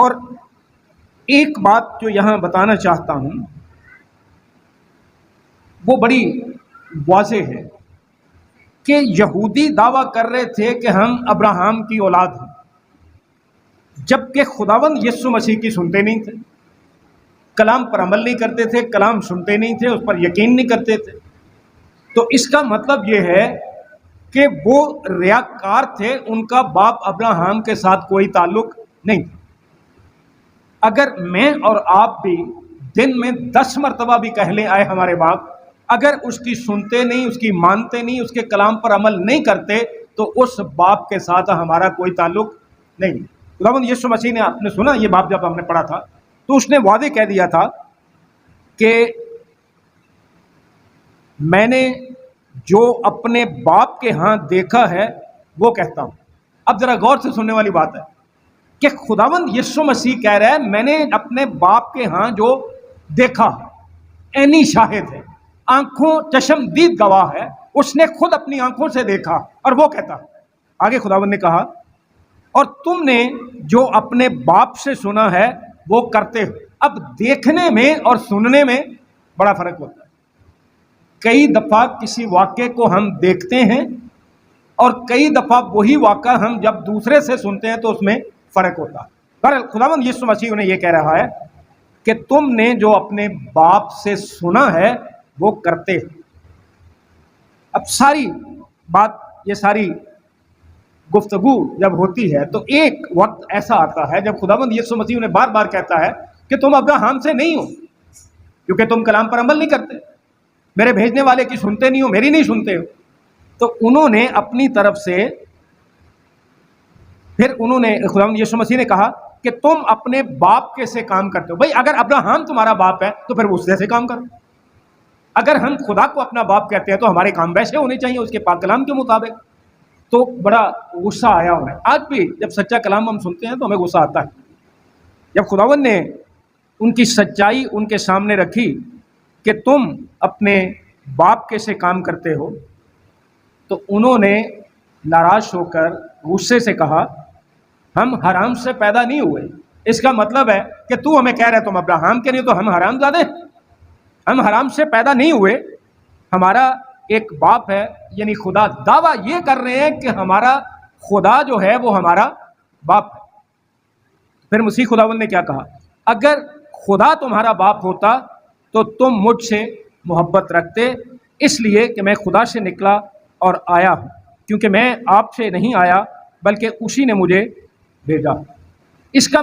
اور ایک بات جو یہاں بتانا چاہتا ہوں وہ بڑی واضح ہے کہ یہودی دعویٰ کر رہے تھے کہ ہم ابراہیم کی اولاد ہیں، جبکہ خداوند یسوع مسیح کی سنتے نہیں تھے، کلام پر عمل نہیں کرتے تھے، کلام سنتے نہیں تھے، اس پر یقین نہیں کرتے تھے۔ تو اس کا مطلب یہ ہے کہ وہ ریاکار تھے، ان کا باپ ابراہیم کے ساتھ کوئی تعلق نہیں تھا۔ اگر میں اور آپ بھی دن میں 10 مرتبہ بھی کہہ لیں آئے ہمارے باپ، اگر اس کی سنتے نہیں، اس کی مانتے نہیں، اس کے کلام پر عمل نہیں کرتے تو اس باپ کے ساتھ ہمارا کوئی تعلق نہیں۔ خداوند یسوع مسیح نے، آپ نے سنا یہ باپ جب ہم نے پڑھا تھا تو اس نے واضح کہہ دیا تھا کہ میں نے جو اپنے باپ کے ہاں دیکھا ہے وہ کہتا ہوں۔ اب ذرا غور سے سننے والی بات ہے کہ خداوند یسوع مسیح کہہ رہا ہے میں نے اپنے باپ کے ہاں جو دیکھا ہے، عینی شاہد ہے، آنکھوں چشمدید گواہ ہے، اس نے خود اپنی آنکھوں سے دیکھا اور وہ کہتا ہے۔ آگے خداوند نے کہا اور تم نے جو اپنے باپ سے سنا ہے وہ کرتے ہو۔ اب دیکھنے میں اور سننے میں بڑا فرق ہوتا ہے۔ کئی دفعہ کسی واقعے کو ہم دیکھتے ہیں اور کئی دفعہ وہی واقعہ ہم جب دوسرے سے سنتے ہیں تو اس میں فرق ہوتا ہے۔ بہرحال خداوند یسوع مسیح انہیں یہ کہہ رہا ہے کہ تم نے جو اپنے باپ سے سنا ہے وہ کرتے ہو۔ اب ساری بات، یہ ساری گفتگو جب ہوتی ہے تو ایک وقت ایسا آتا ہے جب خداوند یسوع مسیح انہیں بار بار کہتا ہے کہ تم ابراہیم سے نہیں ہو، کیونکہ تم کلام پر عمل نہیں کرتے، میرے بھیجنے والے کی سنتے نہیں ہو، میری نہیں سنتے ہو۔ تو انہوں نے اپنی طرف سے پھر انہوں نے، خداوند یسوع مسیح نے کہا کہ تم اپنے باپ کے سے کام کرتے ہو۔ بھئی اگر ابراہیم تمہارا باپ ہے تو پھر اس جیسے کام کرو۔ اگر ہم خدا کو اپنا باپ کہتے ہیں تو ہمارے کام ویسے ہونے چاہیے اس کے پاک کلام کے مطابق۔ تو بڑا غصہ آیا انہیں۔ آج بھی جب سچا کلام ہم سنتے ہیں تو ہمیں غصہ آتا ہے۔ جب خداوند نے ان کی سچائی ان کے سامنے رکھی کہ تم اپنے باپ کے سے کام کرتے ہو، تو انہوں نے ناراض ہو کر غصے سے کہا ہم حرام سے پیدا نہیں ہوئے۔ اس کا مطلب ہے کہ تو ہمیں کہہ رہے تم ابراہیم کے نہیں تو ہم حرام زادے، ہم حرام سے پیدا نہیں ہوئے، ہمارا ایک باپ ہے، یعنی خدا دعویٰ یہ کر رہے ہیں کہ ہمارا خدا جو ہے وہ ہمارا باپ ہے۔ پھر مسیح خداوند نے کیا کہا؟ اگر خدا تمہارا باپ ہوتا تو تم مجھ سے محبت رکھتے، اس لیے کہ میں خدا سے نکلا اور آیا ہوں، کیونکہ میں آپ سے نہیں آیا بلکہ اسی نے مجھے بھیجا۔ اس کا